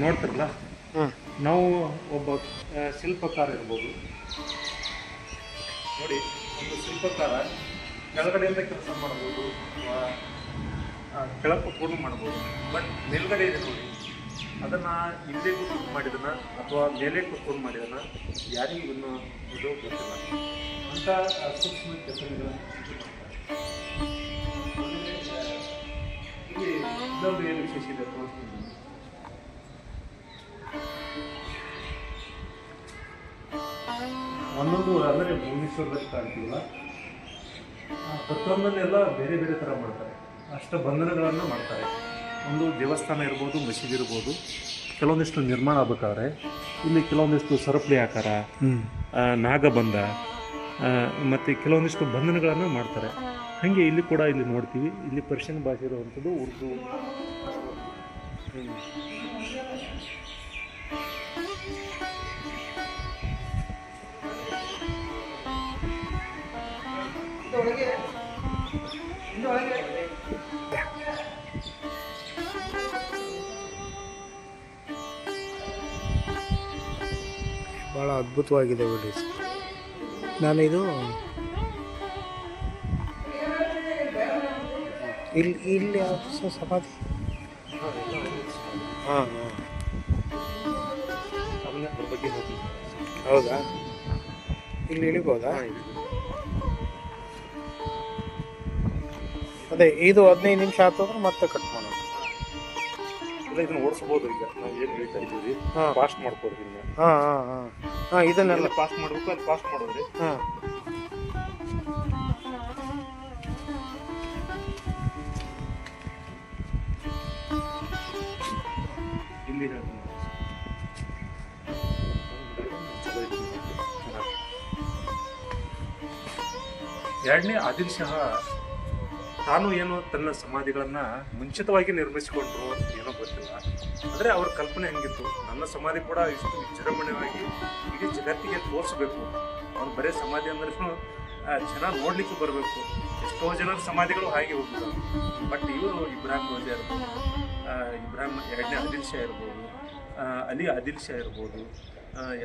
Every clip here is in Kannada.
ನೋಡ್ತಿರಲ್ಲ, ನಾವು ಒಬ್ಬ ಶಿಲ್ಪಕಾರ ಇರ್ಬೋದು ನೋಡಿ. ಒಂದು ಶಿಲ್ಪಕಾರ ಕೆಳಗಡೆಯಿಂದ ಕೆಲಸ ಮಾಡ್ಬೋದು ಅಥವಾ ಕೆಳಗೆ ಕೂತ್ಕೊಂಡು ಮಾಡ್ಬೋದು. ಬಟ್ ಮೇಲ್ಗಡೆ ಇದೆ ನೋಡಿ, ಅದನ್ನು ಹಿಂದೆ ಕೂತ್ಕೊಂಡು ಮಾಡಿದನ ಅಥವಾ ಮೇಲೆ ಕೂತ್ಕೊಂಡು ಮಾಡಿದನ ಯಾರಿಗೂ ಇನ್ನೂ ಇದು ಗೊತ್ತಿಲ್ಲ. ಅಂತ ಸೂಕ್ಷ್ಮ ಕೆಲಸಗಳನ್ನು ಇಲ್ಲಿ ಇನ್ನೊಂದು ಏನು ವಿಶೇಷ ಇದೆ ತೋರಿಸ್ತೀನಿ. ಒಂದೊಂದು ಅಂದರೆ ಭುವನೇಶ್ವರದಲ್ಲಿ ಕಾಣ್ತೀವಲ್ಲ, ಪ್ರತಿಯೊಂದನ್ನೆಲ್ಲ ಬೇರೆ ಬೇರೆ ಥರ ಮಾಡ್ತಾರೆ. ಅಷ್ಟ ಬಂಧನಗಳನ್ನು ಮಾಡ್ತಾರೆ. ಒಂದು ದೇವಸ್ಥಾನ ಇರ್ಬೋದು, ಮಸೀದಿ ಇರ್ಬೋದು, ಕೆಲವೊಂದಿಷ್ಟು ನಿರ್ಮಾಣ ಆಗ್ಬೇಕಾದ್ರೆ ಇಲ್ಲಿ ಕೆಲವೊಂದಿಷ್ಟು ಸರಪಳಿ ಆಕಾರ, ನಾಗಬಂಧ ಮತ್ತು ಕೆಲವೊಂದಿಷ್ಟು ಬಂಧನಗಳನ್ನು ಮಾಡ್ತಾರೆ. ಹಾಗೆ ಇಲ್ಲಿ ಕೂಡ ಇಲ್ಲಿ ನೋಡ್ತೀವಿ. ಇಲ್ಲಿ ಪರ್ಷಿಯನ್ ಭಾಷೆ ಇರುವಂಥದ್ದು, ಉರ್ದು. ಭಾಳ ಅದ್ಭುತವಾಗಿದೆ ಬಿಡಿ. ನಾನಿದು ಇಲ್ಲಿ ಯಾವುದು ಸಮಾಧಿ? ಹಾಂ ಹಾಂ, ಹೌದಾ? ಇಲ್ಲಿ ಇಳಿಬೋದಾ? ಅದೇ ಇದು 15 ನಿಮಿಷ ಆಗ್ತದ್ರೆ ಮತ್ತೆ ಕಟ್ ಮಾಡೋಣ. ಇಲ್ಲ, ಇದನ್ನ ಓಡಿಸ್ಬೋದು. ಈಗ ನಾವು ಏನು ಹೇಳ್ತಾ ಇದ್ದೀವಿ, ಫಾಸ್ಟ್ ಮಾಡ್ಕೊಡ್ತೀವಿ. ಹಾಂ ಹಾಂ ಹಾಂ ಹಾಂ, ಇದನ್ನೆಲ್ಲ ಫಾಸ್ಟ್ ಮಾಡಬೇಕು, ಅಲ್ಲಿ ಫಾಸ್ಟ್ ಮಾಡೋದ್ರಿ. ಹಾಂ, ಇಲ್ಲಿ ಎರಡನೇ ಆದಿಲ್ ಶಾ ತಾನು ಏನು ತನ್ನ ಸಮಾಧಿಗಳನ್ನು ಮುಂಚಿತವಾಗಿ ನಿರ್ಮಿಸಿಕೊಂಡ್ರು ಏನೋ ಗೊತ್ತಿಲ್ಲ. ಅಂದರೆ ಅವ್ರ ಕಲ್ಪನೆ ಹೆಂಗಿತ್ತು, ನನ್ನ ಸಮಾಧಿ ಕೂಡ ಇಷ್ಟು ವಿಜೃಂಭಣೆಯಾಗಿ ಇಡೀ ಜಗತ್ತಿಗೆ ತೋರಿಸ್ಬೇಕು. ಅವ್ನು ಬರೀ ಸಮಾಧಿ ಅಂದ್ರೆ ಜನ ನೋಡ್ಲಿಕ್ಕೆ ಬರಬೇಕು. ಎಷ್ಟೋ ಜನರ ಸಮಾಧಿಗಳು ಹಾಗೆ ಹೋಗಿದ್ದಾರೆ. ಬಟ್ ಇವರು ಇಬ್ರಾಹಿಂ ರೋಜಾ ಇರ್ಬೋದು, ಇಬ್ರಾಹಿಂ ಎರಡನೇ ಆದಿಲ್ ಶಾ ಇರ್ಬೋದು, ಅಲಿ ಆದಿಲ್ ಶಾ ಇರ್ಬೋದು,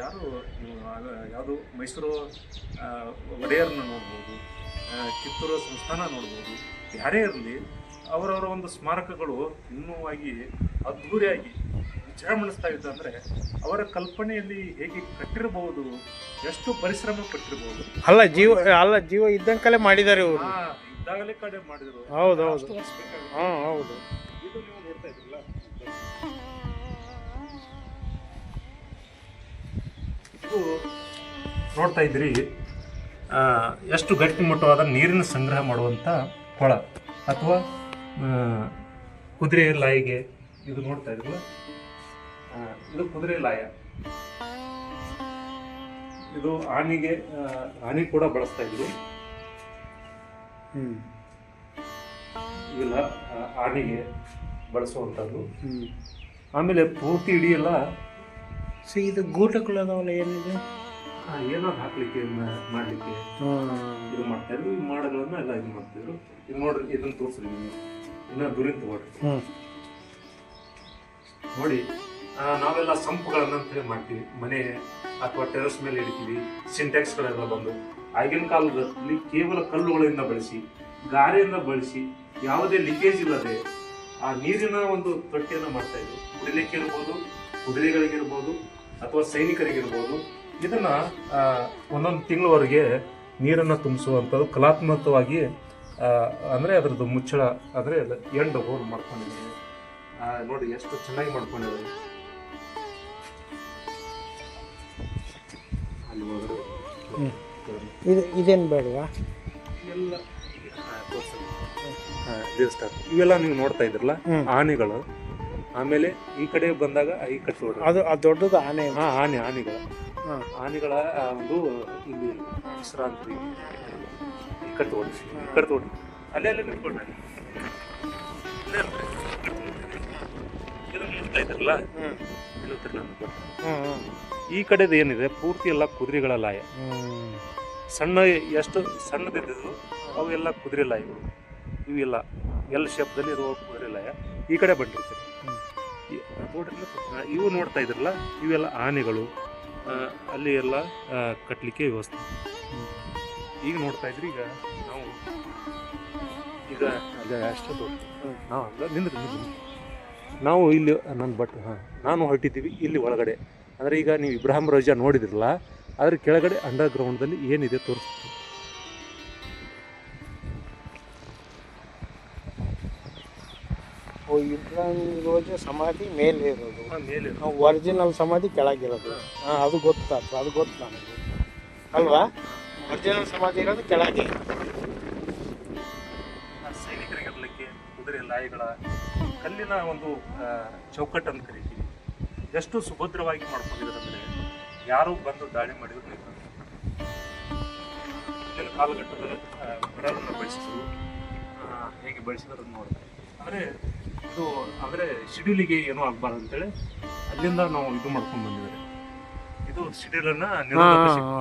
ಯಾವುದು ಮೈಸೂರು ಒಡೆಯರ್ನ ನೋಡ್ಬೋದು, ಕಿತ್ತೂರು ಸಂಸ್ಥಾನ ನೋಡ್ಬೋದು. ಯಾರೇ ಇರಲಿ, ಅವರವರ ಒಂದು ಸ್ಮಾರಕಗಳು ಇನ್ನೂ ಅದ್ಧೂರಿಯಾಗಿ ವಿಜೃಂಭಿಸ್ತಾ ಇದ್ದ ಅಂದರೆ ಅವರ ಕಲ್ಪನೆಯಲ್ಲಿ ಹೇಗೆ ಕಟ್ಟಿರಬಹುದು, ಎಷ್ಟು ಪರಿಶ್ರಮ ಪಟ್ಟಿರಬಹುದು. ಅಲ್ಲ ಜೀವ ಇದ್ದಂಕಲೇ ಮಾಡಿದ್ದಾರೆ ಇವರು. ಇದ್ದಾಗಲೇ ಕಡೆ ಮಾಡಿದ್ರು. ಹೌದೌದು. ಹಾಂ ಹೌದು. ಇದು ನೀವು ನೋಡ್ತಾ ಇದ್ರಲ್ಲ, ಇದು ನೋಡ್ತಾ ಇದ್ರಿ ಎಷ್ಟು ಗಟ್ಟಿಮುಟ್ಟವಾದ ನೀರಿನ ಸಂಗ್ರಹ ಮಾಡುವಂಥ ಕೊಳ ಅಥವಾ ಕುದುರೆ ಲಾಯಿಗೆ. ಇದು ನೋಡ್ತಾ ಇದ್ರಲ್ಲ, ಇದು ಕುದುರೆ ಲಾಯ. ಇದು ಆನೆ ಕೂಡ ಬಳಸ್ತಾ ಇದ್ರು. ಇವೆಲ್ಲ ಆನೆಗೆ ಬಳಸುವಂಥದ್ದು. ಆಮೇಲೆ ಪೂರ್ತಿ ಇಡೀ ಎಲ್ಲ ಇದು ಗೂಟಗಳು ಅದಾವಲ್ಲ, ಏನಿದೆ ಏನಾದ್ರು ಹಾಕ್ಲಿಕ್ಕೆ ಮಾಡ್ಲಿಕ್ಕೆ ಇದು ಮಾಡ್ತಾ ಇದ್ರು. ಈ ಮಾಡಗಳನ್ನ ಎಲ್ಲ ಇದು ಮಾಡ್ತಿದ್ರು. ಇದು ನೋಡ್ರಿ, ಇದನ್ನ ತೋರಿಸ್ರಿ ನೀವು, ಇನ್ನ ದುರಿನ್ ತಗೊಳ್ರಿ. ನೋಡಿ, ನಾವೆಲ್ಲ ಸಂಪುಗಳನ್ನ ಅಂತೇಳಿ ಮಾಡ್ತೀವಿ, ಮನೆ ಅಥವಾ ಟೆರೆಸ್ ಮೇಲೆ ಇಡ್ತೀವಿ. ಸಿಂಟ್ಯಾಕ್ಸ್ಗಳೆಲ್ಲ ಬಂದು ಆಗಿನ ಕಾಲದಲ್ಲಿ ಕೇವಲ ಕಲ್ಲುಗಳಿಂದ ಬಳಸಿ, ಗಾರೆಯಿಂದ ಬಳಸಿ, ಯಾವುದೇ ಲೀಕೇಜ್ ಇಲ್ಲದೆ ಆ ನೀರಿನ ಒಂದು ತೊಟ್ಟಿಯನ್ನು ಮಾಡ್ತಾ ಇದ್ರು. ಕುಡಿಲಿಕ್ಕೆ ಇರ್ಬೋದು, ಕುದುರೆಗಳಿಗಿರ್ಬೋದು ಅಥವಾ ಸೈನಿಕರಿಗಿರ್ಬೋದು. ಇದನ್ನ ಒಂದೊಂದು ತಿಂಗಳವರೆಗೆ ನೀರನ್ನು ತುಂಬಿಸುವಂಥದ್ದು ಕಲಾತ್ಮಕವಾಗಿ. ಅಂದರೆ ಅದರದ್ದು ಮುಚ್ಚಳ ಅಂದರೆ ಎಂಡ್ ಹೋಲ್ ಮಾಡ್ಕೊಂಡಿದ್ದಾರೆ. ನೋಡಿ ಎಷ್ಟು ಚೆನ್ನಾಗಿ ಮಾಡ್ಕೊಂಡಿದ್ದಾರೆ. ಅಲ್ಲಿ ಹೋದ್ರೆ ಇದೇನು ಬೇಡವಾ? ಎಲ್ಲ ಇವೆಲ್ಲ ನೀವು ನೋಡ್ತಾ ಇದ್ರಲ್ಲ, ಆನೆಗಳು. ಆಮೇಲೆ ಈ ಕಡೆ ಬಂದಾಗ ಈ ಕಟ್ಟು ಅದು ದೊಡ್ಡದು ಆನೆ. ಆನೆಗಳ ಒಂದು ಇಲ್ಲಿ ವಿಶ್ರಾಂತಿ. ಈ ಕಟ್ಟು ಓಡಿ ಅಲ್ಲೇ ನಿಂತ್ಕೊಂಡ ನೋಡ್ತಾ ಇದ್ರಲ್ಲ. ಈ ಕಡೆದು ಏನಿದೆ ಪೂರ್ತಿ ಎಲ್ಲ ಕುದುರೆಗಳ ಲಾಯ. ಸಣ್ಣ ಎಷ್ಟು ಸಣ್ಣದಿದ್ದು ಅವೆಲ್ಲ ಕುದುರೆ ಲಾಯಗಳು. ಇವೆಲ್ಲ ಎಲ್ ಶೇಪ್ದಲ್ಲಿ ಇರುವ ಕುದುರೆ ಲಾಯ ಈ ಕಡೆ ಬಂದಿರ್ತೀರಿ. ನೋಡ್ರಿ ಇವು ನೋಡ್ತಾ ಇದ್ರಲ್ಲ ಇವೆಲ್ಲ ಆನೆಗಳು ಅಲ್ಲಿ ಎಲ್ಲ ಕಟ್ಟಲಿಕ್ಕೆ ವ್ಯವಸ್ಥೆ. ಈಗ ನೋಡ್ತಾ ಇದ್ರಿ ಈಗ ನಾವು ಈಗ ಅದೇ ಅಷ್ಟೇ ನಾವು ಅಲ್ಲ ನಿಂದ್ರಿ ನಾವು ಇಲ್ಲಿ ನಾನು ಹೊರಟಿದ್ದೀವಿ ಇಲ್ಲಿ ಒಳಗಡೆ. ಅಂದರೆ ಈಗ ನೀವು ಇಬ್ರಾಹಿಂ ರೋಜಾ ನೋಡಿದ್ರಲ್ಲ ಅದ್ರ ಕೆಳಗಡೆ ಅಂಡರ್ ಗ್ರೌಂಡ್ದಲ್ಲಿ ಏನಿದೆ ತೋರಿಸ್ತೀವಿ. ಇಬ್ರಾಹಿಂ ರೋಜಾ ಸಮಾಧಿ ಮೇಲೆ ಇರೋದು, ಮೇಲೆ ಒರಿಜಿನಲ್ ಸಮಾಧಿ ಕೆಳಗಿರೋದು. ಅದು ಗೊತ್ತಾಯ್ತು, ಅದು ಗೊತ್ತು ನನಗೆ ಅಲ್ವಾ. ಒರಿಜಿನಲ್ ಸಮಾಧಿ ಇರೋದು ಕೆಳಗೆ. ಸೈನಿಕರಿಗೆ ಇರಲಿಕ್ಕೆ ಕುದುರೆ ಲಾಯಿಗಳ ಕಲ್ಲಿನ ಒಂದು ಚೌಕಟ್ಟು ಅಂತ ಕರಿತೀವಿ. ಎಷ್ಟು ಸುಭದ್ರವಾಗಿ ಮಾಡ್ಕೊಂಡಿದ್ದಾರೆ ಅಂದರೆ ಯಾರು ಬಂದು ದಾಳಿ ಮಾಡಿದ್ರು ಇಲ್ಲಿನ ಕಾಲಘಟ್ಟದಲ್ಲಿ ಮರವನ್ನು ಬಳಸಿದ್ರು, ಹೇಗೆ ಬಳಸಿದ್ರು ನೋಡ್ತಾರೆ. ಅಂದರೆ ಇದು ಅಂದರೆ ಶಿಡ್ಯೂಲಿಗೆ ಏನೂ ಆಗಬಾರ್ದು ಅಂತೇಳಿ ಅಲ್ಲಿಂದ ನಾವು ಇದು ಮಾಡ್ಕೊಂಡು ಬಂದಿದ್ದಾರೆ. ಇದು ಶಿಡ್ಯೂಲನ್ನು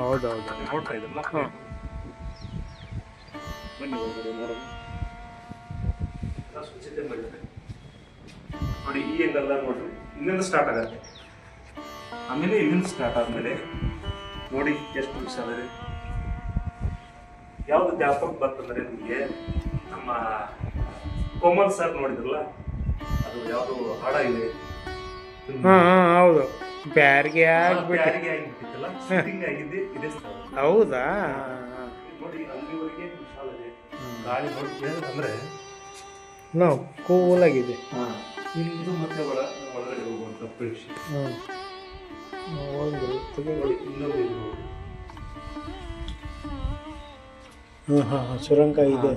ಹೌದೌದು ನೋಡ್ತಾ ಇದ್ರಲ್ಲ, ಬನ್ನಿ ಒಳಗಡೆ ನೋಡೋದು. ಸ್ವಚ್ಛತೆ ಮಾಡಿದ್ರೆ ನೋಡಿ ಈ ಹೆಂಗಲ್ಲ ನೋಡ್ರಿ, ಇಲ್ಲಿಂದ ಸ್ಟಾರ್ಟ್ ಆಗತ್ತೆ. ಆಮೇಲೆ ಇಲ್ಲಿಂದ ಸ್ಟಾರ್ಟ್ ಆದ್ಮೇಲೆ ನೋಡಿ ಎಷ್ಟು ನಿಮಿಷ ಅದ. ಯಾವ್ದು ಜ್ಞಾಪಕ ಬಂತಂದ್ರೆ ನಿಮಗೆ ನಮ್ಮ ಕೋಮಲ್ ಸರ್ ನೋಡಿದ್ರಲ್ಲ, ಅದು ಯಾವುದು ಹಾಡ ಇದೆ ಹೌದು, ಬ್ಯಾರಿಗೆ ಆಗಿಬಿಟ್ಟಿತ್ತಲ್ಲ, ಶೂಟಿಂಗ್ ಆಗಿದ್ದೆ ಇದೇ ಸ್ಥಳ. ಹೌದಾ? ನೋಡಿ ಅಲ್ಲಿವರೆಗೆ ವಿಶಾಲ ಇದೆ, ಗಾಳಿ ನೋಡಿ ಅಂದ್ರೆ ನಾವು ಕೂಲಾಗಿದೆ. ಇಲ್ಲಿಂದು ಮತ್ತೆ ಒಳಗಡೆ ಹೋಗುವಂತ ಪರೀಕ್ಷೆ ಸುರಂಗ ಇದೆ,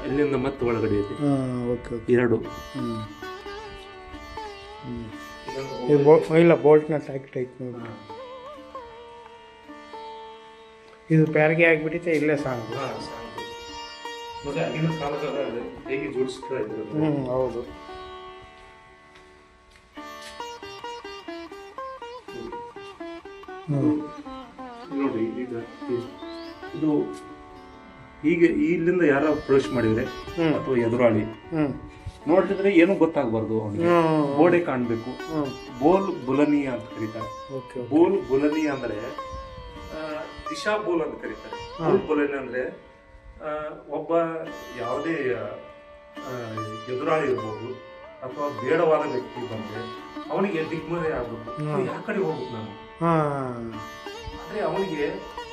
ಇಲ್ಲಿಂದ ಮತ್ತೆ ಒಳಗಡೆ ಇದೆ. ಎರಡು ಇಲ್ಲ ಬೋಲ್ಟ್ನ ಟ್ಯಾಕ್ಟ್ ಐತೆ ನೋಡಿ. ಇದು ಪ್ಯಾರಿಗೆ ಆಗಿಬಿಟ್ಟಿದೆ, ಇಲ್ಲೇ ಸಾಂಗ್ ನೋಡಿ ಆಗಿನ ಕಾಲದಾಗ ಹೇಗೆ ಜೋಡಿಸ್ತಾ ಇದ್ರು. ಹೌದು. ನೋಡಿ ಈಗ ಇದು ಹೀಗೆ ಇಲ್ಲಿಂದ ಯಾರ ಪ್ರವೇಶ ಮಾಡಿದ್ರೆ ಅಥವಾ ಎದುರಾಳಿ ನೋಡ್ತಿದ್ರೆ ಏನು ಗೊತ್ತಾಗಬಾರ್ದು, ಅವನಿಗೆ ಗೋಡೆ ಕಾಣ್ಬೇಕು. ಬೋಲ್ ಬುಲನಿ ಅಂತ ಕರೀತಾರೆ. ಬೋಲ್ ಬುಲನಿ ಅಂದ್ರೆ ದಿಶಾ ಬೋಲ್ ಅಂತ ಕರೀತಾರೆ. ಬೋಲ್ ಬುಲನಿ ಅಂದ್ರೆ ಒಬ್ಬ ಯಾವುದೇ ಎದುರಾಳಿ ಇರ್ಬೋದು ಅಥವಾ ಬೇಡವಾದ ವ್ಯಕ್ತಿ ಬಂದ್ರೆ ಅವನಿಗೆ ದಿಗ್ಮರೆ ಆಗ್ಬೇಕು, ಯಾವ ಕಡೆ ಹೋಗ್ಬೇಕು ನಾನು ಅಂದ್ರೆ ಅವನಿಗೆ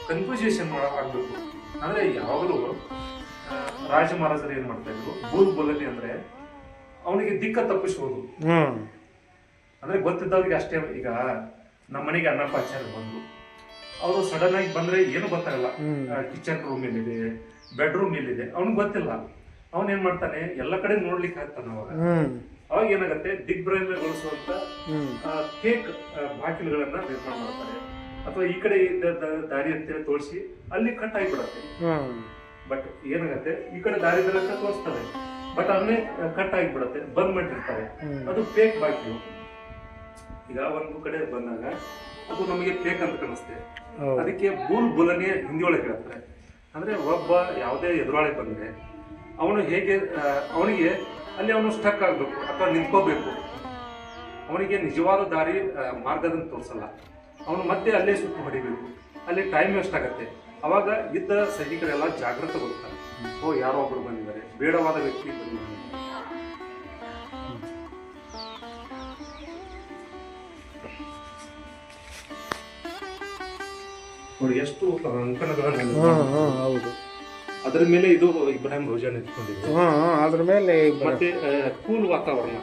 ಕನ್ಫ್ಯೂಷನ್ ಆಗ್ಬೇಕು. ಅಂದ್ರೆ ಯಾವಾಗಲೂ ರಾಜ ಮಹಾರಾಜರು ಏನ್ ಮಾಡ್ತಾ ಇದ್ರು, ಬೋಲ್ ಬುಲನಿ ಅಂದ್ರೆ ಅವನಿಗೆ ದಿಕ್ಕ ತಪ್ಪಿಸ್ಬೋದು. ಅಂದ್ರೆ ಗೊತ್ತಿದ್ದವ್ರಿಗೆ ಅಷ್ಟೇ. ಈಗ ನಮ್ಮ ಮನೆಗೆ ಅನ್ನಪಾಚಾರ್ಯ ಬಂದ್ರು, ಅವರು ಸಡನ್ ಆಗಿ ಬಂದ್ರೆ ಏನು ಗೊತ್ತಾಗಲ್ಲ. ಕಿಚನ್ ರೂಮ್ ಎಲ್ಲಿದೆ, ಬೆಡ್ರೂಮ್ ಎಲ್ಲಿದೆ ಅವ್ನಿಗೆ ಗೊತ್ತಿಲ್ಲ. ಅವನ್ ಏನ್ ಮಾಡ್ತಾನೆ, ಎಲ್ಲ ಕಡೆ ನೋಡ್ಲಿಕ್ಕೆ ಆಗ್ತಾನೆ. ಅವಾಗ ಏನಾಗತ್ತೆ, ದಿಗ್ಭ್ರಮೆಗೊಳಿಸುವಂತ ಫೇಕ್ ಬಾಗಿಲುಗಳನ್ನ ನಿರ್ಮಾಣ ಮಾಡ್ತಾರೆ, ಅಥವಾ ಈ ಕಡೆ ದಾರಿ ಅಂತೇಳಿ ತೋರಿಸಿ ಅಲ್ಲಿ ಕಟ್ ಆಗಿಬಿಡತ್ತೆ. ಬಟ್ ಏನಾಗತ್ತೆ, ಈ ಕಡೆ ದಾರಿ ಅಂತ ತೋರಿಸ್ತಾರೆ, ಬಟ್ ಅವನ್ನೇ ಕಟ್ ಆಗಿಬಿಡತ್ತೆ, ಬಂದ್ ಮಾಡಿರ್ತಾರೆ. ಅದು ಫೇಕ್ ಬಾಗಿಲು. ಈಗ ಒಂದು ಕಡೆ ಬಂದಾಗ ಅದು ನಮಗೆ ಫೇಕ್ ಅಂತ ಕಾಣಿಸ್ತೇವೆ. ಅದಕ್ಕೆ ಬೂಲ್ ಬುಲನೆ ಹಿಂದಿ ಒಳಗೆ ಹೇಳ್ತಾರೆ. ಅಂದ್ರೆ ಒಬ್ಬ ಯಾವುದೇ ಎದುರಾಳಿ ಬಂದ್ರೆ ಅವನು ಹೇಗೆ, ಅವನಿಗೆ ಅಲ್ಲಿ ಅವನು ಸ್ಟಕ್ ಆಗ್ಬೇಕು ಅಥವಾ ನಿಂತ್ಕೋಬೇಕು. ಅವನಿಗೆ ನಿಜವಾದ ದಾರಿ ಮಾರ್ಗದಂತ ತೋರಿಸಲ್ಲ, ಅವನು ಮತ್ತೆ ಅಲ್ಲೇ ಸುತ್ತು ಹೊಡಿಬೇಕು. ಅಲ್ಲಿ ಟೈಮ್ ವೇಸ್ಟ್ ಆಗತ್ತೆ. ಅವಾಗ ಇದ್ದ ಸೈನಿಕರೆಲ್ಲ ಜಾಗೃತಗೊಳ್ತಾರೆ, ಓ ಯಾರೋ ಒಬ್ರು ಬಂದಿದ್ದಾರೆ, ಬೇಡವಾದ ವ್ಯಕ್ತಿ ಬಂದಿದ್ದಾರೆ. ನೋಡಿ ಎಷ್ಟು ಅಂಕಣಗಳನ್ನು. ಹೌದು, ಅದರ ಮೇಲೆ ಇದು ಇಬ್ರಾಹಿಂ ರೋಜಾ ನಿಂತ್ಕೊಂಡಿದೆ. ಅದ್ರ ಮೇಲೆ ಮತ್ತೆ ಕೂಲ್ ವಾತಾವರಣ.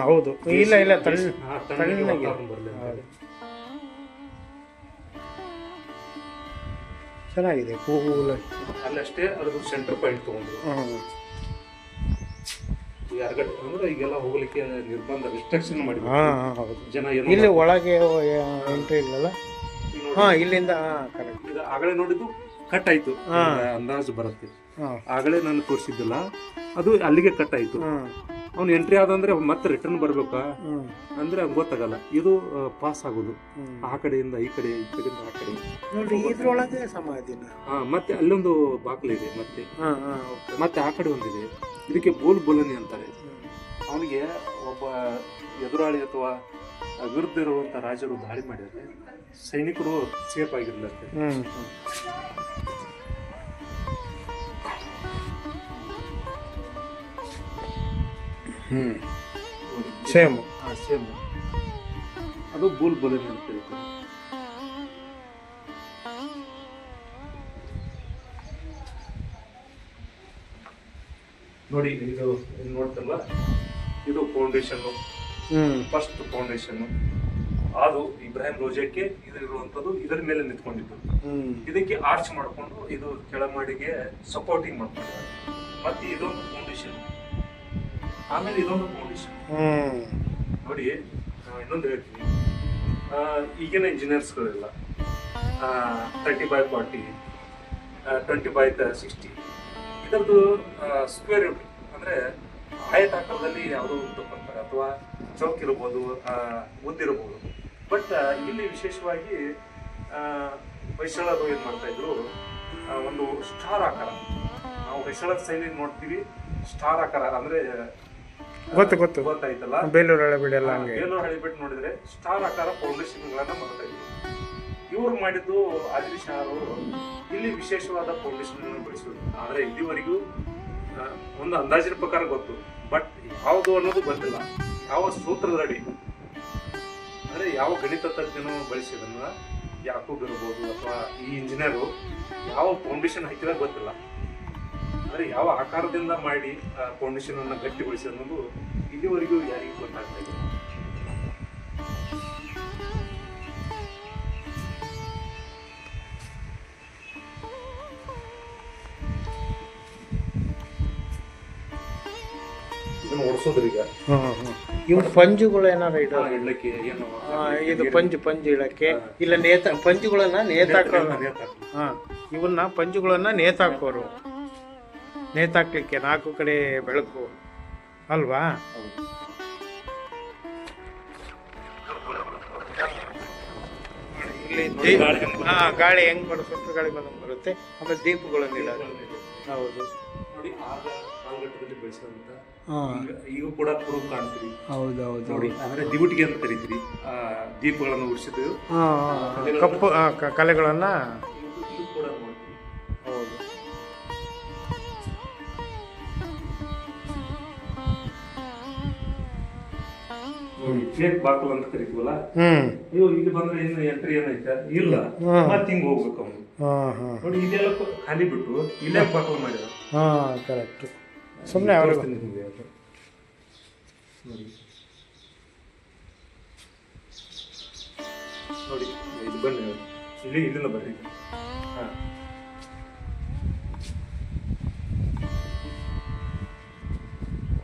ಹೌದು, ಇಲ್ಲ ತಣ್ಣಗೆ ಚೆನ್ನಾಗಿದೆ, ಕೂಲ್. ಅಲ್ಲಷ್ಟೇ ಅದ್ರ ಸೆಂಟರ್ ಪಾಯಿಂಟ್ ತಗೊಂಡ್ರು. ಯಾರ್ಗಡೆ ಅಂದ್ರೆ ಈಗೆಲ್ಲ ಹೋಗ್ಲಿಕ್ಕೆ ನಿರ್ಬಂಧ, ರಿಸ್ಟ್ರಿಕ್ಷನ್ ಮಾಡಿ ಜನ ಇಲ್ಲಿ ಒಳಗೆ ಎಂಟ್ರಿ ಇಲ್ಲಲ್ಲ. ಇಲ್ಲಿಂದ ಈಗ ಆಗಲೇ ನೋಡಿದ್ದು ಕಟ್ ಆಯ್ತು, ಅಂದಾಜು ಬರುತ್ತೆ. ಆಗಲೇ ನಾನು ತೋರಿಸಿದ್ದಿಲ್ಲ, ಅದು ಅಲ್ಲಿಗೆ ಕಟ್ ಆಯ್ತು. ಅವ್ನು ಎಂಟ್ರಿ ಆದಂದ್ರೆ ಮತ್ತೆ ರಿಟರ್ನ್ ಬರ್ಬೇಕಾ ಅಂದ್ರೆ ಗೊತ್ತಾಗಲ್ಲ. ಇದು ಪಾಸ್ ಆಗೋದು ಆ ಕಡೆಯಿಂದ ಈ ಕಡೆ, ಈ ಕಡೆಯಿಂದ ಆ ಕಡೆ. ಇದ್ರೊಳಗೆ ಸಮಾಧಿನ ಮತ್ತೆ ಅಲ್ಲೊಂದು ಬಾಗಿಲು ಇದೆ, ಮತ್ತೆ ಆ ಕಡೆ ಒಂದಿದೆ. ಇದಕ್ಕೆ ಬೋಲ್ ಬುಲನಿ ಅಂತಾರೆ. ಅವನಿಗೆ ಒಬ್ಬ ಎದುರಾಳಿ ಅಥವಾ ವಿರುದ್ಧ ಇರುವಂತ ರಾಜರು ದಾಳಿ ಮಾಡಿದ್ರೆ ಸೈನಿಕರು ಸೇಫ್ ಆಗಿರ್ಲತ್ತೆ. ಸೇಮ್ ಸೇಮ್ ಅದು ಬೂಲ್ ಬಲೂನ್ ಅಂತ ಕರೀತಾರೆ. ನೋಡಿ ಇದು ನೋಡ್ತಲ್ಲ, ಇದು ಫೌಂಡೇಶನ್, ಫಸ್ಟ್ ಫೌಂಡೇಶನ್. ಅದು ಇಬ್ರಾಹಿಂ ರೋಜಕ್ಕೆ ಇದಿರುವಂತದ್ದು, ಇದರ ಮೇಲೆ ನಿಂತ್ಕೊಂಡಿದ್ದು. ಇದಕ್ಕೆ ಆರ್ಚ್ ಮಾಡ್ಕೊಂಡು ಇದು ಕೆಳಮಡಿಗೆ ಸಪೋರ್ಟಿಂಗ್ ಮಾಡ್ಕೊಂಡಿದ್ದಾರೆ. ಮತ್ತೆ ಇದೊಂದು ಫೌಂಡೇಶನ್, ಆಮೇಲೆ ಇದೊಂದು ಫೌಂಡೇಶನ್. ನೋಡಿ ಇನ್ನೊಂದು ಹೇಳ್ತೀನಿ, ಈಗಿನ ಇಂಜಿನಿಯರ್ಸ್ಗಳೆಲ್ಲ 30x40, 20x60 ಇದರದ್ದು ಸ್ಕ್ವೇರ್ ಇಟ್ ಅಂದ್ರೆ ಆಯತಾಕಾರದಲ್ಲಿ ಯಾವುದೋ ತಗೊಂತಾರೆ, ಅಥವಾ ಚೌಕ್ ಇರ್ಬೋದು, ಉದ್ದಿರ್ಬೋದು. ಬಟ್ ಇಲ್ಲಿ ವಿಶೇಷವಾಗಿ ಹೊಯ್ಸಳರು ಏನ್ ಮಾಡ್ತಾ ಇದ್ರು, ಒಂದು ಸ್ಟಾರ್ ಆಕಾರ. ನಾವು ಹೊಯ್ಸಳರ ಶೈಲಿ ನೋಡ್ತೀವಿ, ಸ್ಟಾರ್ ಆಕಾರ ಅಂದ್ರೆ ಗೊತ್ತಾಯ್ತಲ್ಲ, ಬೇಲೂರು ಹಳೆಬೀಡು ನೋಡಿದ್ರೆ ಸ್ಟಾರ್ ಆಕಾರ ಫೌಂಡೇಶನ್ ಗಳನ್ನ ಮಾಡ್ತಾ ಇದ್ರು. ಇವ್ರು ಮಾಡಿದ್ದು ಆದಿಲ್ ಶಾರು ಇಲ್ಲಿ ವಿಶೇಷವಾದ ಫೌಂಡೇಶನ್ ಬಳಸಿದ್ರು. ಆದ್ರೆ ಇಲ್ಲಿವರೆಗೂ ಒಂದು ಅಂದಾಜಿನ ಪ್ರಕಾರ ಗೊತ್ತು, ಬಟ್ ಯಾವುದು ಅನ್ನೋದು ಗೊತ್ತಿಲ್ಲ. ಯಾವ ಸೂತ್ರದಡಿ ಅಂದ್ರೆ ಯಾವ ಗಣಿತ ತಜ್ಞನು ಬಳಸಿದನ್ನ, ಯಾಕೂಬ್ ಇರ್ಬೋದು ಅಥವಾ ಈ ಇಂಜಿನಿಯರು ಯಾವ ಫೌಂಡೇಶನ್ ಹಾಕಿದ ಗೊತ್ತಿಲ್ಲ. ಅಂದ್ರೆ ಯಾವ ಆಕಾರದಿಂದ ಮಾಡಿ ಫೌಂಡೇಶನ್ ಅನ್ನ ಗಟ್ಟಿಗೊಳಿಸಿ ಅನ್ನೋದು ಇಲ್ಲಿವರೆಗೂ ಯಾರಿಗೂ ಗೊತ್ತಾಗ್ತಾ ಇದೆ. ಇದನ್ನು ಓಡಿಸೋದ್ರೀಗ ಇವು ಪಂಜುಗಳು ಏನಾರ ಇಡ್ಲಿಕ್ಕೆ ಏನು ಇದು ಪಂಜು ಇಡಕ್ಕೆ ಇಲ್ಲ ಪಂಜುಗಳನ್ನ ಇವನ್ನ ಪಂಜುಗಳನ್ನ ನೇತಾಕೋರು, ನೇತಾಕ್ಲಿಕ್ಕೆ 4 ಕಡೆ ಬೆಳಕು ಅಲ್ವಾ? ಇಲ್ಲಿ ಗಾಳಿ ಹೆಂಗ್ ಬರುತ್ತೆ, ಗಾಳಿ ಬಂದಂಗೆ ಬರುತ್ತೆ. ಆಮೇಲೆ ದೀಪಗಳನ್ನು ಇಡೋದು. ಹೌದು ನೋಡಿ, ಆಗ ಕಾಲಘಟ್ಟದಲ್ಲಿ ಬೆಳೆಸಿದಂತ ಈಗ ಕೂಡ ಕುರುಬ ಕಾಣ್ತೀರಿ. ಹೌದೌದು ನೋಡಿ, ಅಂದ್ರೆ ದಿವುಟಿಗೆ ಅಂತ ಕರಿತೀರಿ. ದೀಪಗಳನ್ನು ಉಡಿಸಿದ್ದು ಕಪ್ಪು ಕಲೆಗಳನ್ನ ಕೂಡ ನೋಡ್ತೀವಿ. ಹೌದು. ಫೇಕ್ ಬಾಕಲ್ ಅಂತ ಕರಿತೀವಲ್ಲ, ಅಯ್ಯೋ ಇಲ್ಲಿ ಬಂದ್ರೆ ಇನ್ನು ಎಂಟ್ರಿ ಏನೈತೆ ಇಲ್ಲ, ಮತ್ತೆ ಹಿಂಗ್ ಹೋಗ್ಬೇಕು ಅವನು. ನೋಡಿ, ಇದೆಲ್ಲ ಖಾಲಿ ಬಿಟ್ಟು ಇಲ್ಲೇ ಬಾಕಲ್ ಮಾಡಿದ. ಕರೆಕ್ಟ್. ಸುಮ್ಮನೆ ಅವ್ರಿಗೆ ನೋಡಿ, ಇದು ಬನ್ನಿ, ಇಲ್ಲಿಂದ ಬರ್ರಿ.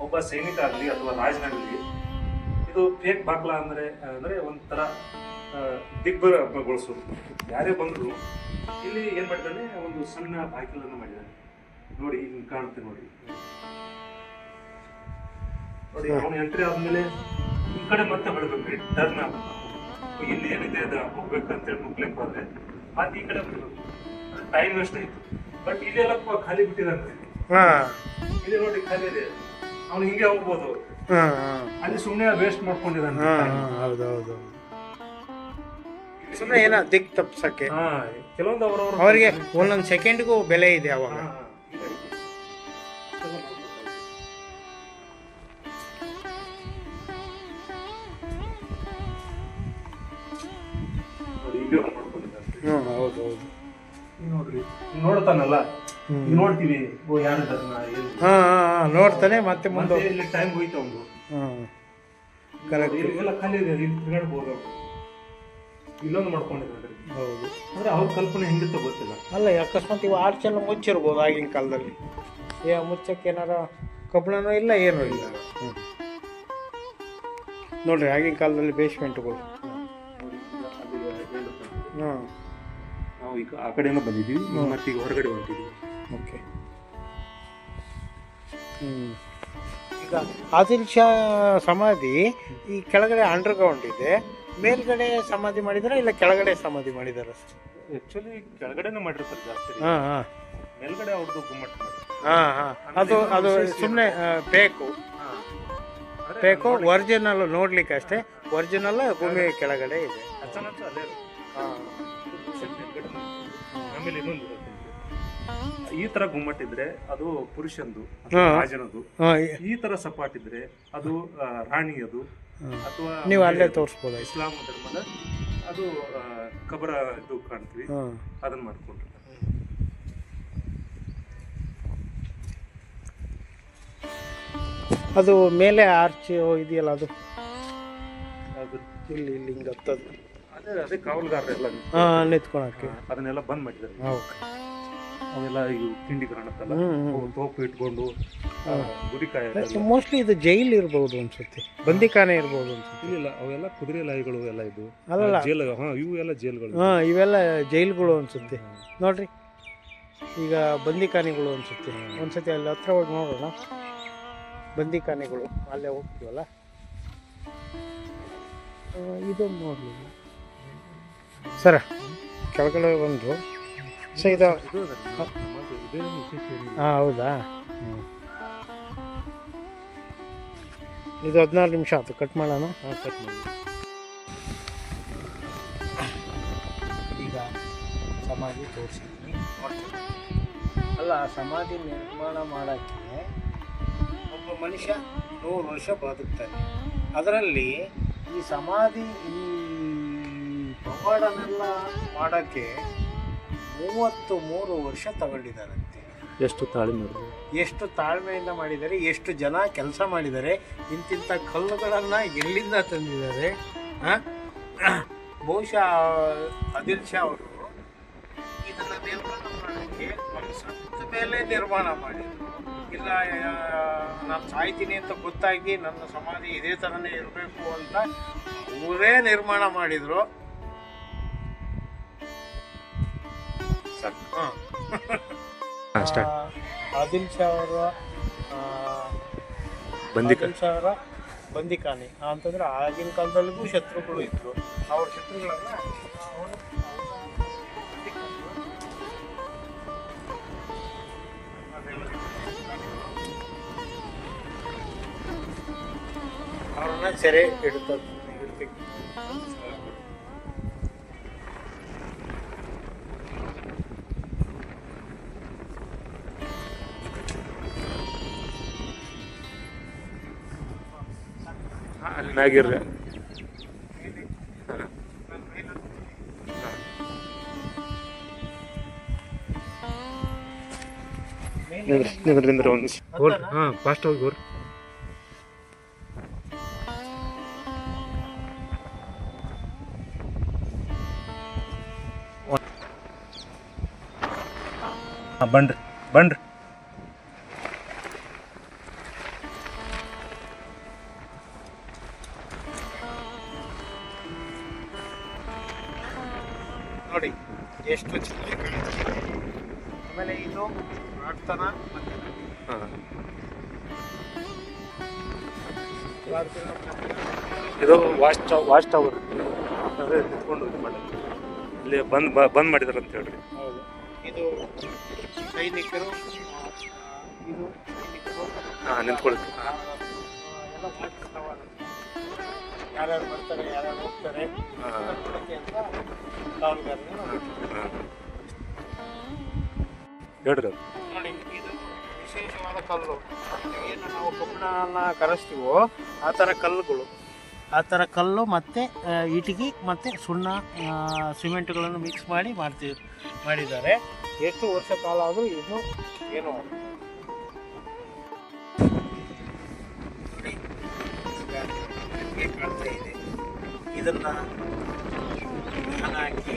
ಒಬ್ಬ ಸೈನಿಕ ಆಗಲಿ ಅಥವಾ ರಾಜನಾಗಲಿ, ಇದು ಫೇಕ್ ಬಾಕ್ಲ ಅಂದ್ರೆ ಒಂಥರ ದಿಗ್ಭರಗೊಳಿಸೋದು. ಯಾರೇ ಬಂದ್ರು ಇಲ್ಲಿ ಏನ್ ಮಾಡಿದಾನೆ, ಒಂದು ಸಣ್ಣ ಬಾಗಿಲನ್ನು ಮಾಡಿದಾನೆ. ನೋಡಿ, ಹಿಂಗ್ ಕಾಣುತ್ತೆ ನೋಡಿ. ನೋಡಿ, ಅವನು ಎಂಟ್ರಿ ಆದ್ಮೇಲೆ ಈ ಕಡೆ ಮತ್ತೆ ಹೊಳ್ಬೇಕ್ರಿ, ಟರ್ನ್ ಆಗ್ಬೇಕು. ಇಲ್ಲಿ ಏನಿದೆ ಅದ ಹೋಗ್ಬೇಕಂತೇಳಿ ಮುಗ್ಲಿಕ್ಕೆ ಹೋದ್ರೆ ಮತ್ತೆ ಈ ಕಡೆ ಬರ್ಬೇಕು. ಟೈಮ್ ವೇಸ್ಟ್ ಆಯ್ತು. ಬಟ್ ಇಲ್ಲೆಲ್ಲ ಖಾಲಿ ಬಿಟ್ಟಿದಾನ್ರಿ. ಇಲ್ಲಿ ನೋಡಿ ಖಾಲಿ ಇದೆ, ಅವ್ನು ಹಿಂಗೆ ಹೋಗ್ಬೋದು. ಅಲ್ಲಿ ಸುಮ್ಮನೆ ವೇಸ್ಟ್ ಮಾಡ್ಕೊಂಡಿದ್ದಾನೆ. ಹೌದೌದು. ಸುಮ್ಮನೆ ಏನೋ ದಿಕ್ ತಪ್ಸಕ್ಕೆ ಕೆಲವೊಂದು ಅವರಿಗೆ ಒಂದೊಂದು ಸೆಕೆಂಡ್ಗೂ ಬೆಲೆ ಇದೆ ಅವಾಗ. ಹೌದೌದು. ನೋಡ್ರಿ, ನೋಡ್ತಾನಲ್ಲ, ನೋಡ್ತೀವಿ ನೋಡ್ತಾನೆ, ಮತ್ತೆ ಮುಂದೆ ಇಲ್ಲಿ ಟೈಮ್ ಹೋಯ್ತು ಅವ್ನು. ಎಲ್ಲ ಖಾಲಿ ಇದೆ, ಇಲ್ಲಿ ತಿರ್ಗಾಡ್ಬೋದು. ಇಲ್ಲೊಂದು ಮಾಡ್ಕೊಂಡಿದ್ದಾರೆ. ಹೌದು. ಅಂದ್ರೆ ಅವ್ರ ಕಲ್ಪನೆ ಹೆಂಗಿತ್ತು ಗೊತ್ತಿಲ್ಲ. ಅಲ್ಲ, ಅಕಸ್ಮಾತ್ ಇವು ಆರ್ಚೆಲ್ಲ ಮುಚ್ಚಿರ್ಬೋದು ಆಗಿನ ಕಾಲದಲ್ಲಿ. ಮುಚ್ಚಕ್ಕೆ ಏನಾರ ಕಬ್ಬಣನೂ ಇಲ್ಲ, ಏನೂ ಇಲ್ಲ. ನೋಡ್ರಿ, ಆಗಿನ ಕಾಲದಲ್ಲಿ ಬೇಸ್ಮೆಂಟ್ಗಳು. ನಾವು ಈಗ ಆ ಕಡೆನೂ ಬಂದಿದ್ದೀವಿ, ಮತ್ತೆ ಈಗ ಹೊರಗಡೆ ಹೊಂಟಿದ್ದೀವಿ. ಓಕೆ. ಈಗ ಆದಿಲ್ ಶಾ ಸಮಾಧಿ ಈ ಕೆಳಗಡೆ ಅಂಡರ್ಗ್ರೌಂಡ್ ಇದೆ, ಮೇಲ್ಗಡೆ ಸಮಾಧಿ ಮಾಡಿದಾರ ಇಲ್ಲ ಕೆಳಗಡೆ ಸಮಾಧಿ ಮಾಡಿದಾರ? ಆಕ್ಚುಲಿ ಕೆಳಗಡೆನೇ ಮಾಡಿರ್ತಾರೆ ಜಾಸ್ತಿ. ಮೇಲ್ಗಡೆ ಅವ್ರದ್ದು ಗುಮ್ಮಟ. ಅದು ಸುಮ್ಮನೆ ಬೇಕು. ಬೇಕು ಒರಿಜಿನಲ್ ನೋಡ್ಲಿಕ್ಕೆ ಅಷ್ಟೇ. ಒರಿಜಿನಲ್ ಭೂಮಿ ಕೆಳಗಡೆ ಇದೆ. ಅಲ್ಲೇ ಹಾಂ. ಆಮೇಲೆ ಇನ್ನೊಂದು ಈ ತರ ಗುಮ್ಮಟ್ಟಿದ್ರೆ ಅದು ಪುರುಷಂದು ಹಾ. ರಾಜನದು. ಹಾಂ. ಈ ತರ ಸಪಾಟಿದ್ರೆ ಅದು ರಾಣಿಯದು. ಅಥವಾ ನೀವು ಅಲ್ಲೇ ತೋರಿಸ್ಬೋದು. ಇಸ್ಲಾಂ ಧರ್ಮದ ಅದು ಕಬರ ಇದು ಕಾಣ್ತೀವಿ, ಹಾಂ. ಅದನ್ನ ಮಾಡ್ಕೊಂಡ್ರೆ ಅದು ಮೇಲೆ ಆರ್ಚ್ ಇದೆಯಲ್ಲ ಅದು ಅದು ಇಲ್ಲಿ ಹಿಂಗೆ ಹತ್ತದು. ಅದೇ ಕಾವಲುಗಾರರೆಲ್ಲ ಹಾಂ, ನಿಂತ್ಕೊಳಕ್ಕೆ. ಅದನ್ನೆಲ್ಲ ಬಂದ್ ಮಾಡಿದ್ದಾರೆ. ಓಕೆ. ಅವೆಲ್ಲ ಇವು ತಿಂಡಿ ಕಾಣತ್ತಲ್ಲ, ಅವು ತೋಪು ಇಟ್ಕೊಂಡು ಗುಡಿ ಮೋಸ್ಟ್ಲಿ ಇದು ಜೈಲ್ ಇರ್ಬೋದು ಅನ್ಸುತ್ತೆ, ಬಂದಿಖಾನೆ ಇರ್ಬೋದು ಅನ್ಸುತ್ತೆ. ಇಲ್ಲ, ಅವೆಲ್ಲ ಕುದುರೆ ಲಾಯಿಗಳು ಎಲ್ಲ ಇದು ಅಲ್ಲ, ಜೈಲ್. ಇವು ಎಲ್ಲ ಜೈಲ್ಗಳು. ಹಾಂ, ಇವೆಲ್ಲ ಜೈಲ್ಗಳು ಅನ್ಸುತ್ತೆ ನೋಡ್ರಿ. ಈಗ ಬಂದಿಖಾನೆಗಳು ಅನ್ಸುತ್ತೆ. ಒಂದ್ಸತಿ ಅಲ್ಲಿ ಹತ್ರ ಹೋಗಿ ನೋಡೋಣ. ಬಂದಿಖಾನೆಗಳು ಅಲ್ಲೇ ಹೋಗ್ತೀವಲ್ಲ, ಇದೊಂದು ನೋಡಲಿ ಸರ. ಕೆಳಗಡೆ ಬಂದು ಸೊ ಇದು ಹಾಂ, ಹೌದಾ? ಇದು 14 ನಿಮಿಷ ಆಯ್ತು. ಕಟ್ ಮಾಡೋಣ. ಕಟ್ ಮಾಡಿ. ಈಗ ಸಮಾಧಿ ತೋರಿಸಿದ್ದೀನಿ. ಅಲ್ಲ, ಸಮಾಧಿ ನಿರ್ಮಾಣ ಮಾಡೋಕ್ಕೆ ಒಬ್ಬ ಮನುಷ್ಯ 100 ವರ್ಷ ಬದುಕ್ತಾನೆ. ಅದರಲ್ಲಿ ಈ ಸಮಾಧಿ, ಈ ಪವಾಡನೆಲ್ಲ ಮಾಡೋಕ್ಕೆ 33 ವರ್ಷ ತಗೊಂಡಿದ್ದಾರಂತೆ. ಎಷ್ಟು ತಾಳ್ಮೆ, ಎಷ್ಟು ತಾಳ್ಮೆಯಿಂದ ಮಾಡಿದ್ದಾರೆ, ಎಷ್ಟು ಜನ ಕೆಲಸ ಮಾಡಿದ್ದಾರೆ, ಇಂತಿಂಥ ಕಲ್ಲುಗಳನ್ನು ಎಲ್ಲಿಂದ ತಂದಿದ್ದಾರೆ. ಬಹುಶಃ ಆದಿಲ್ ಶಾ ಅವರು ಇದನ್ನು ನಿರ್ಮಾಣ ಮಾಡೋಕ್ಕೆ ಒಂದು ಸತ್ತ ಮೇಲೆ ನಿರ್ಮಾಣ ಮಾಡಿದರು. ಇಲ್ಲ, ನಾನು ಸಾಯ್ತೀನಿ ಅಂತ ಗೊತ್ತಾಗಿ ನನ್ನ ಸಮಾಧಿ ಇದೇ ಥರನೇ ಇರಬೇಕು ಅಂತ ಅವರೇ ನಿರ್ಮಾಣ ಮಾಡಿದರು. ಆದಿಲ್ ಶಾ ಅವರ ಬಂದಿಖಾನೆ ಅಂತಂದ್ರೆ ಆಗಿನ ಕಾಲದಲ್ಲಿಗೂ ಶತ್ರುಗಳು ಇದ್ರು. ಅವ್ರ ಶತ್ರುಗಳನ್ನ ಅವ್ರನ್ನ ಸೆರೆ ಇಡ್ತಿದ್ರು. ಅಲ್ಲಿ ಮ್ಯಾಗಿರ್ರೆ ನಿಂದ್ರಿಂದ ಒಂದು ಹಾಂ, ಫಾಸ್ಟ್ ಹೋಗಿ ಹೋರಿ. ಬನ್ರಿ ಬನ್ರಿ. ನೋಡಿ ಎಷ್ಟು ಚೆನ್ನಾಗಿ ಕಾಣಿಸ್ತದೆ. ಆಮೇಲೆ ಇದು ಪ್ರಾರ್ಥನ ಇದು ವಾಚ್ ಟವರ್ ಅದೇ ನಿಂತ್ಕೊಂಡು ಇದು ಮಾಡಿ ಇಲ್ಲಿ ಬಂದ್ ಮಾಡಿದಾರೆ ಅಂತ ಹೇಳ್ರಿ. ಹೌದು, ಇದು ಸೈನಿಕರು, ಇದು ಸೈನಿಕರು ನಿಂತ್ಕೊಳ್ತೀವಿ. ಎಲ್ಲ ವಾಚ್ ಟವರ್. ಯಾರ್ಯಾರು ಬರ್ತಾರೆ, ಯಾರ್ಯಾರು ಹೋಗ್ತಾರೆ ನೋಡೋಕ್ಕೆ ಅಂತ ಕಾವಲುಗಾರರು ಹೇಳ್ರಿ. ನೋಡಿ, ಇದು ವಿಶೇಷವಾದ ಕಲ್ಲು. ಏನು ನಾವು ಕಬ್ಬಿಣನ ಕರೆಸ್ತೀವೋ ಆ ಥರ ಕಲ್ಲುಗಳು, ಆ ಥರ ಕಲ್ಲು ಮತ್ತು ಇಟಿಗೆ ಮತ್ತು ಸುಣ್ಣ, ಸಿಮೆಂಟ್ಗಳನ್ನು ಮಿಕ್ಸ್ ಮಾಡಿ ಮಾಡಿದ್ದಾರೆ. ಎಷ್ಟು ವರ್ಷ ಕಾಲ ಆದರೂ ಇದು ಏನು ಕಾಣ್ತಾ ಇದೆ. ಇದನ್ನು ಹಾಕಿ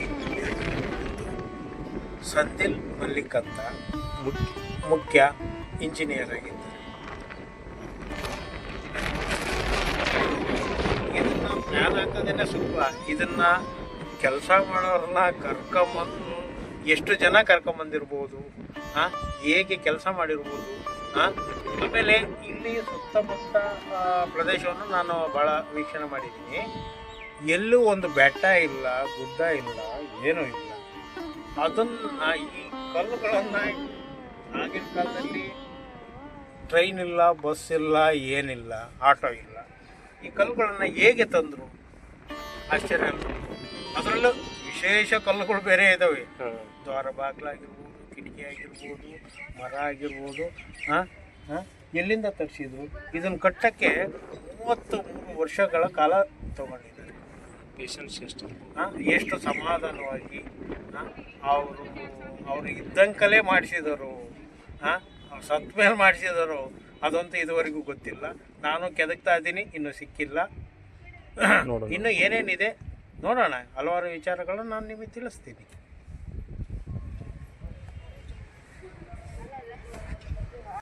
ಸಂದಿಲ್ ಮಲ್ಲಿಕ್ ಅಂತ ಮುಖ್ಯ ಇಂಜಿನಿಯರ್ ಆಗಿದ್ದಾರೆ. ಇದನ್ನು ಮ್ಯಾಲ ಹಾಕೋದೇನೆ ಸುಲಭ. ಇದನ್ನು ಕೆಲಸ ಮಾಡೋರನ್ನ ಕರ್ಕೊಂಬಂದು ಎಷ್ಟು ಜನ ಕರ್ಕೊಂಬಂದಿರ್ಬೋದು, ಹೇಗೆ ಕೆಲಸ ಮಾಡಿರ್ಬೋದು. ಆಮೇಲೆ ಇಲ್ಲಿ ಸುತ್ತಮುತ್ತ ಪ್ರದೇಶವನ್ನು ನಾನು ಭಾಳ ವೀಕ್ಷಣೆ ಮಾಡಿದ್ದೀನಿ. ಎಲ್ಲೂ ಒಂದು ಬೆಟ್ಟ ಇಲ್ಲ, ಗುಡ್ಡ ಇಲ್ಲ, ಏನೂ ಇಲ್ಲ. ಅದನ್ನು ಈ ಕಲ್ಲುಗಳನ್ನು ಆಗಿನ ಕಾಲದಲ್ಲಿ ಟ್ರೈನ್ ಇಲ್ಲ, ಬಸ್ ಇಲ್ಲ, ಏನಿಲ್ಲ, ಆಟೋ ಇಲ್ಲ. ಈ ಕಲ್ಲುಗಳನ್ನು ಹೇಗೆ ತಂದರು? ಆಶ್ಚರ್ಯ ಅಲ್ವಾ? ಅದರಲ್ಲೂ ವಿಶೇಷ ಕಲ್ಲುಗಳು ಬೇರೆ ಇದ್ದಾವೆ. ದ್ವಾರ ಬಾಗಿಲಾಗಿರ್ಬೋದು, ಕಿಟಕಿ ಆಗಿರ್ಬೋದು, ಮರ ಆಗಿರ್ಬೋದು. ಎಲ್ಲಿಂದ ತರಿಸಿದ್ರು? ಇದನ್ನು ಕಟ್ಟಕ್ಕೆ 33 ವರ್ಷಗಳ ಕಾಲ ತಗೊಂಡಿದ್ದಾರೆ. ಪೇಷನ್ಸ್ ಎಷ್ಟು ಎಷ್ಟು ಸಮಾಧಾನವಾಗಿ ಅವರು ಇದ್ದಂಕಲೇ ಮಾಡಿಸಿದರು. ಸತ್ ಮೇಲೆ ಮಾಡಿಸಿದರು ಅದಂತೂ ಇದುವರೆಗೂ ಗೊತ್ತಿಲ್ಲ. ನಾನು ಕೆದಕ್ತಾ ಇದ್ದೀನಿ, ಇನ್ನೂ ಸಿಕ್ಕಿಲ್ಲ. ಇನ್ನು ಏನೇನಿದೆ ನೋಡೋಣ. ಹಲವಾರು ವಿಚಾರಗಳನ್ನು ನಾನು ನಿಮಗೆ ತಿಳಿಸ್ತೀನಿ.